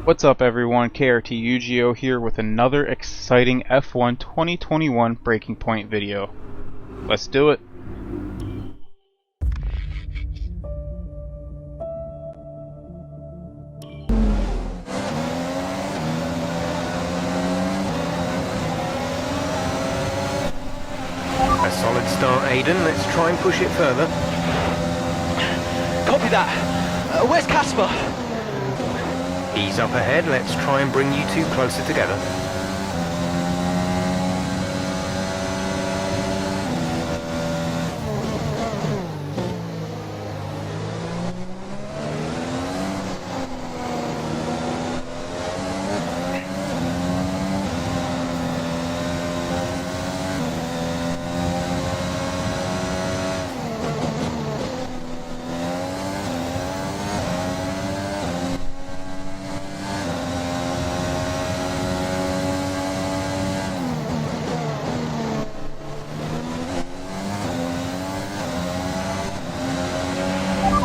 What's up everyone, KRT Yu-Gi-Oh here with another exciting F1 2021 Breaking Point video. Let's do it! A solid start, Aiden. Let's try and push it further. Copy that. Where's Casper? He's up ahead. Let's try and bring you two closer together.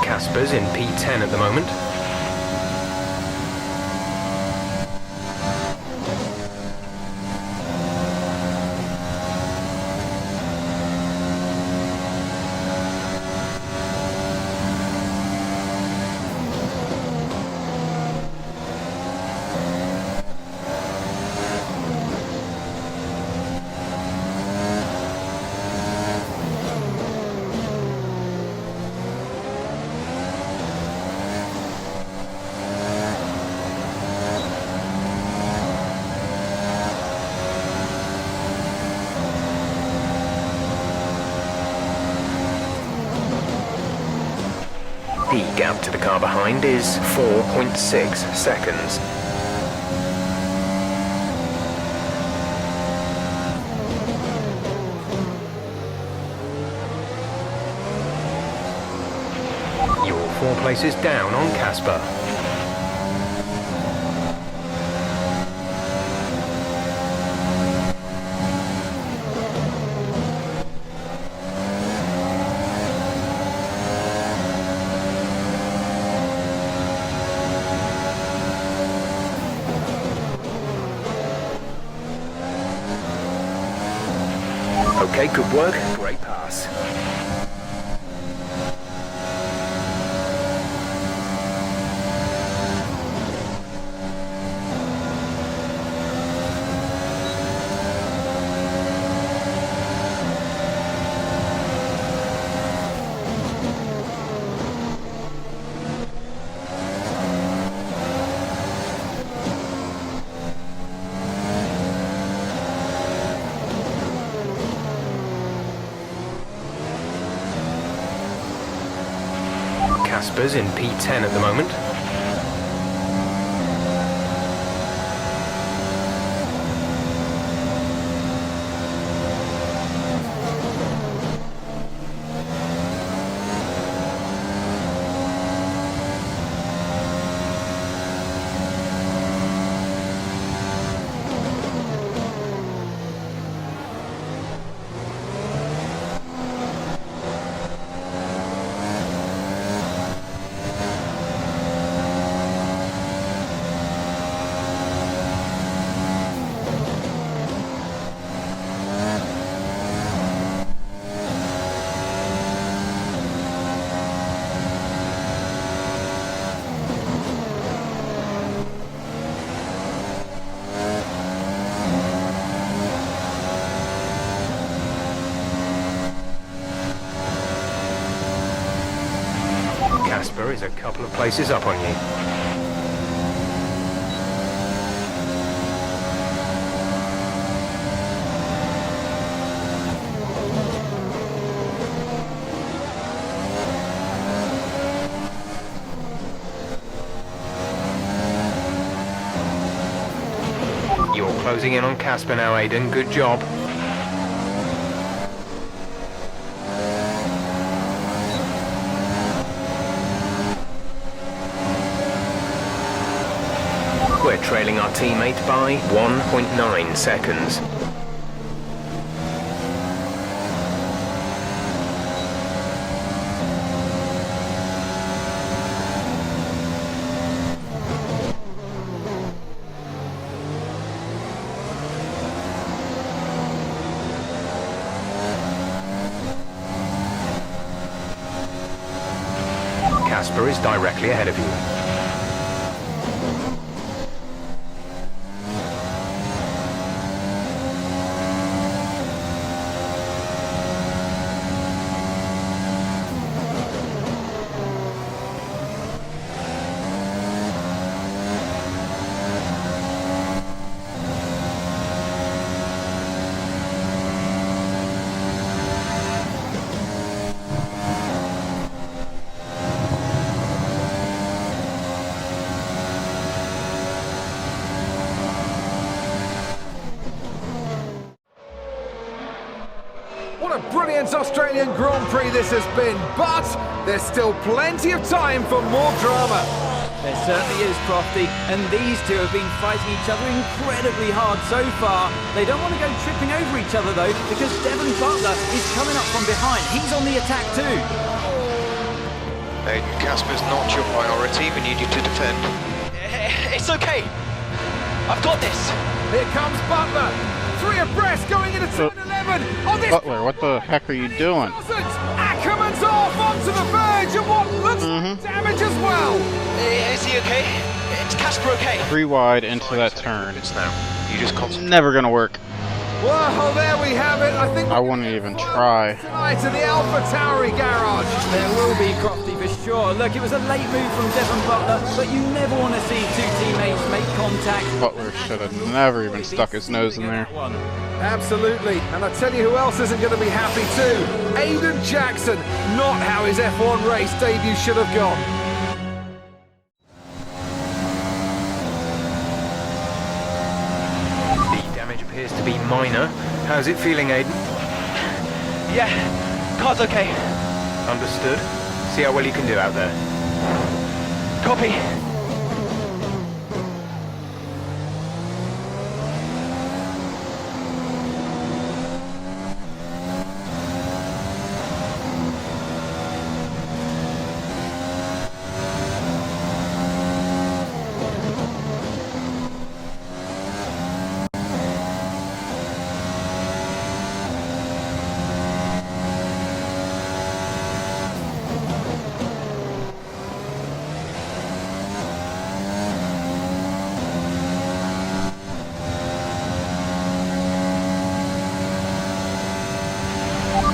Casper's in P10 at the moment. The gap to the car behind is 4.6 seconds. You're 4 places down on Casper. Okay, good work. Great pass. Casper's in P10 at the moment. Casper is a couple of places up on you. You're closing in on Casper now, Aiden. Good job. We're trailing our teammate by 1.9 seconds. Casper is directly ahead of you. What a brilliant Australian Grand Prix this has been, but there's still plenty of time for more drama. There certainly is, Crofty, and these two have been fighting each other incredibly hard so far. They don't want to go tripping over each other though, because Devon Butler is coming up from behind. He's on the attack too. Aiden, Casper's not your priority. We need you to defend. It's okay. I've got this. Here comes Butler. 3 abreast going into turn 11. On this Butler, what the heck are you doing? Ackerman's off onto the verge of what looks like damage as well. Is he okay? Is Casper okay? 3 wide into that turn. It's now. You just concentrate. Never gonna work. Well, there we have it. I think I wouldn't even try. tonight in the Alpha Tauri garage. There will be, Crofty, for sure. Look, it was a late move from Devon Butler, but you never want to see two teammates make contact. Butler should have never even stuck his nose in there. Absolutely, and I tell you who else isn't going to be happy too. Aiden Jackson, not how his F1 race debut should have gone. The damage appears to be minor. How's it feeling, Aiden? Yeah, car's okay. Understood. See how well you can do out there. Copy.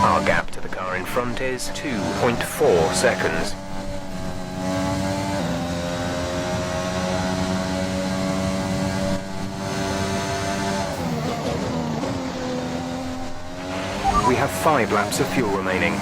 Our gap to the car in front is 2.4 seconds. We have 5 laps of fuel remaining.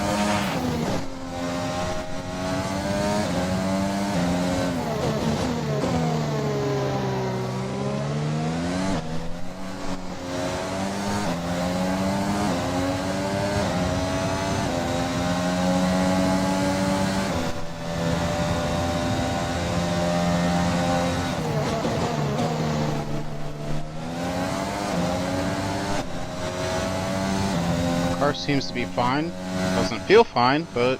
Car seems to be fine. Doesn't feel fine, but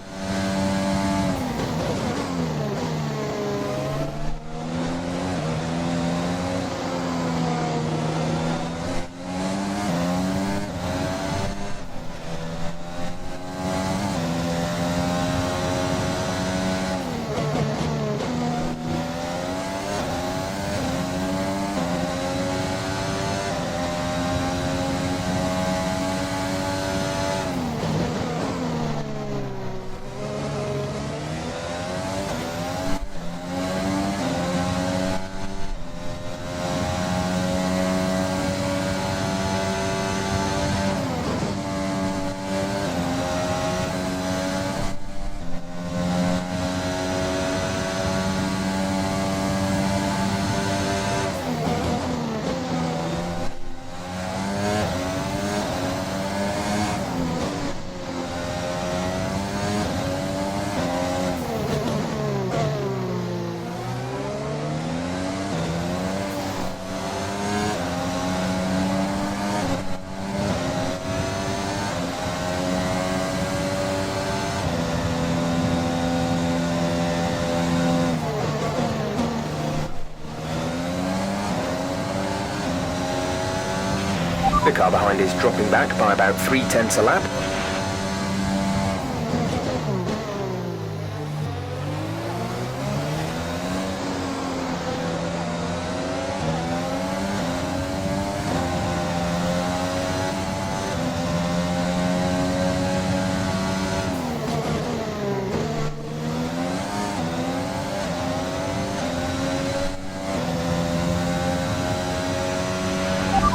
The car behind is dropping back by about 0.3 a lap.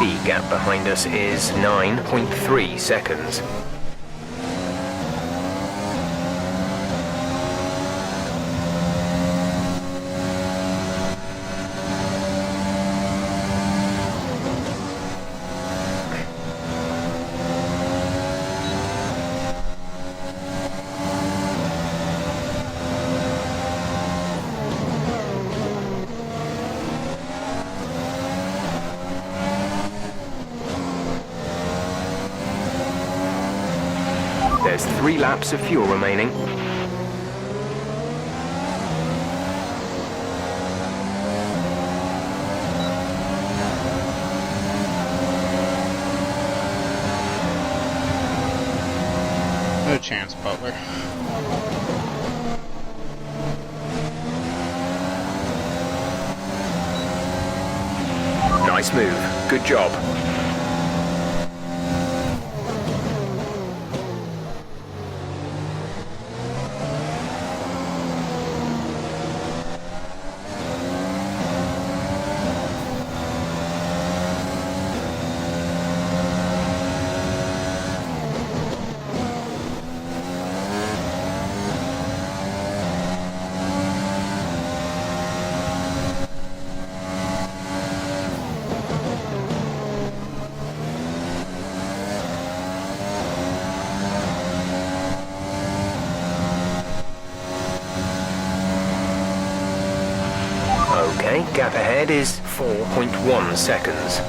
The gap behind us is 9.3 seconds. There's 3 laps of fuel remaining. No chance, Butler. Nice move. Good job. Okay, gap ahead is 4.1 seconds.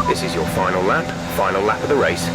This is your final lap of the race.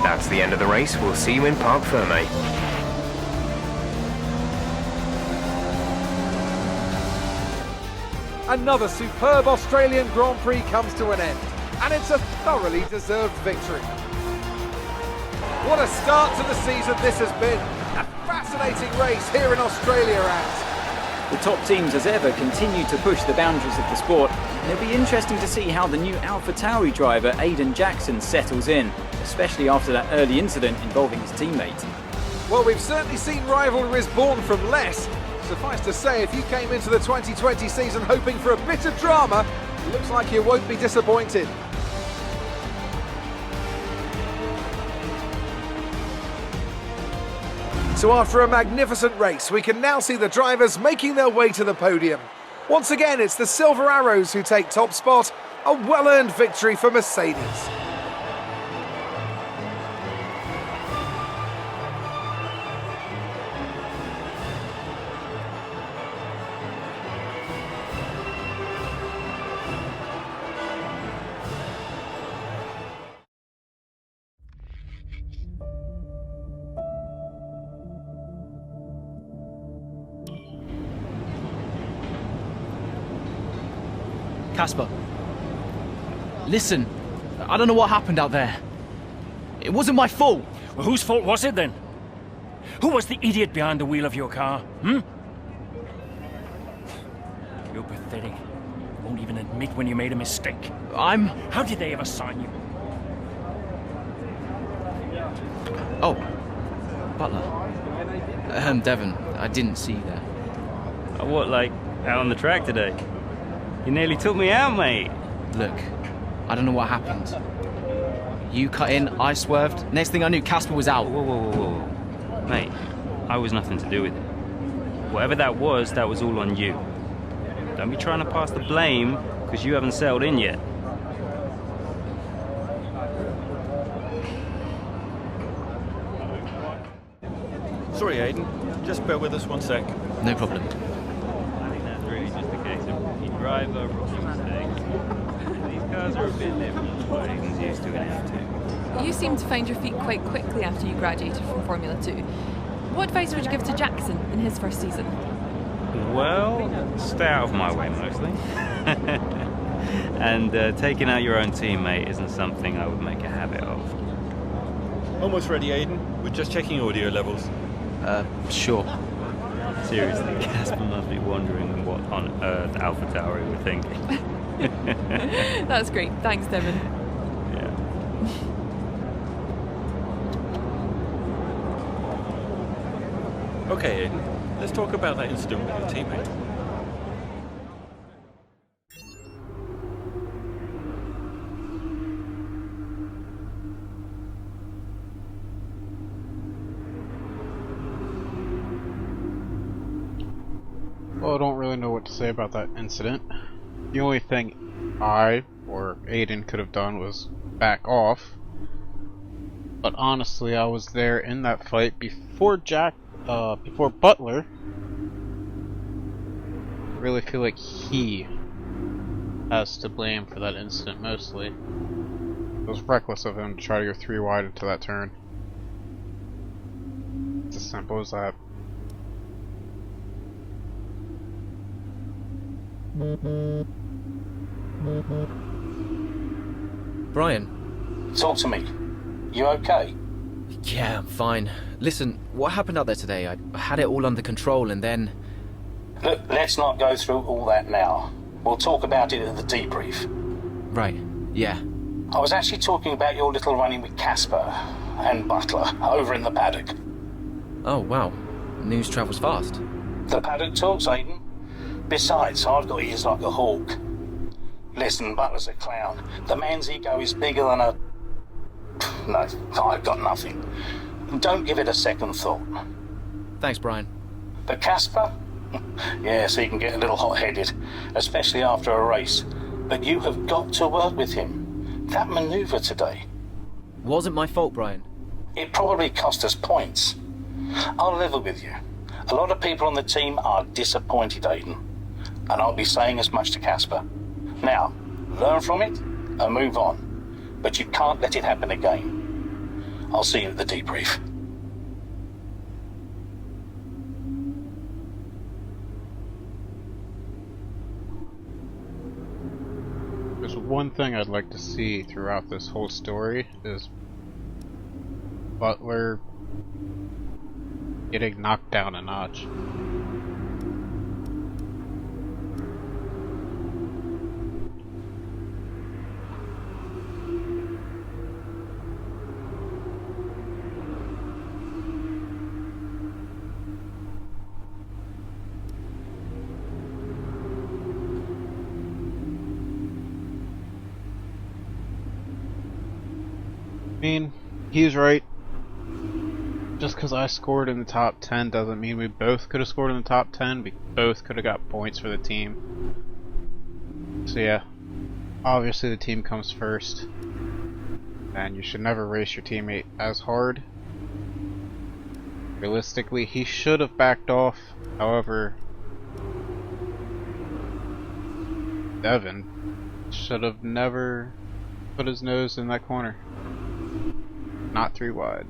That's the end of the race. We'll see you in Parc Ferme. Another superb Australian Grand Prix comes to an end, and it's a thoroughly deserved victory. What a start to the season this has been. A fascinating race here in Australia, and The top teams, as ever, continue to push the boundaries of the sport, and it'll be interesting to see how the new AlphaTauri driver Aiden Jackson settles in, especially after that early incident involving his teammate. well, we've certainly seen rivalries born from less. Suffice to say, if you came into the 2020 season hoping for a bit of drama, it looks like you won't be disappointed. So after a magnificent race, we can now see the drivers making their way to the podium. Once again, it's the Silver Arrows who take top spot, a well-earned victory for Mercedes. Casper, listen, I don't know what happened out there. It wasn't my fault. Well, whose fault was it then? Who was the idiot behind the wheel of your car? You're pathetic. You won't even admit when you made a mistake. How did they ever sign you? Oh, Butler. Devon, I didn't see you there. What, like, out on the track today? You nearly took me out, mate. Look, I don't know what happened. You cut in, I swerved. Next thing I knew, Casper was out. Whoa. Mate, I was nothing to do with it. Whatever that was all on you. Don't be trying to pass the blame, because you haven't settled in yet. Sorry, Aiden. Just bear with us one sec. No problem. I think that's really just a case of rookie driver, rookie mistakes. These cars are a bit different from what Aiden's used to in F2. You seem to find your feet quite quickly after you graduated from Formula 2. What advice would you give to Jackson in his first season? Well, stay out of my way mostly. And taking out your own teammate isn't something I would make a habit of. Almost ready, Aiden. We're just checking audio levels. Sure. Seriously, Casper must be wondering what on earth AlphaTauri were thinking. That's great. Thanks, Devon. Yeah. Okay, Aiden. Let's talk about that incident with your teammate. Well, I don't really know what to say about that incident. The only thing I or Aiden could have done was back off. But honestly, I was there in that fight before before Butler. I really feel like he has to blame for that incident mostly. It was reckless of him to try to go 3 wide into that turn. It's as simple as that. Brian. Talk to me. You okay? Yeah, I'm fine. Listen, what happened out there today? I had it all under control and then... Look, let's not go through all that now. We'll talk about it at the debrief. Right, yeah. I was actually talking about your little run-in with Casper and Butler over in the paddock. Oh, wow. News travels fast. The paddock talks, Aiden. Besides, I've got ears like a hawk. Listen, Butler's a clown. The man's ego is bigger than a... No, I've got nothing. Don't give it a second thought. Thanks, Brian. But Casper? Yes, he can get a little hot-headed, especially after a race. But you have got to work with him. That manoeuvre today... Wasn't my fault, Brian. It probably cost us points. I'll level with you. A lot of people on the team are disappointed, Aiden. And I'll be saying as much to Casper. Now, learn from it and move on. But you can't let it happen again. I'll see you at the debrief. There's one thing I'd like to see throughout this whole story is Butler getting knocked down a notch. I mean, he's right. Just because I scored in the top 10 doesn't mean we both could have scored in the top 10. We both could have got points for the team. So yeah, obviously the team comes first. And you should never race your teammate as hard. Realistically, he should have backed off. However, Devon should have never put his nose in that corner. Not 3 wide.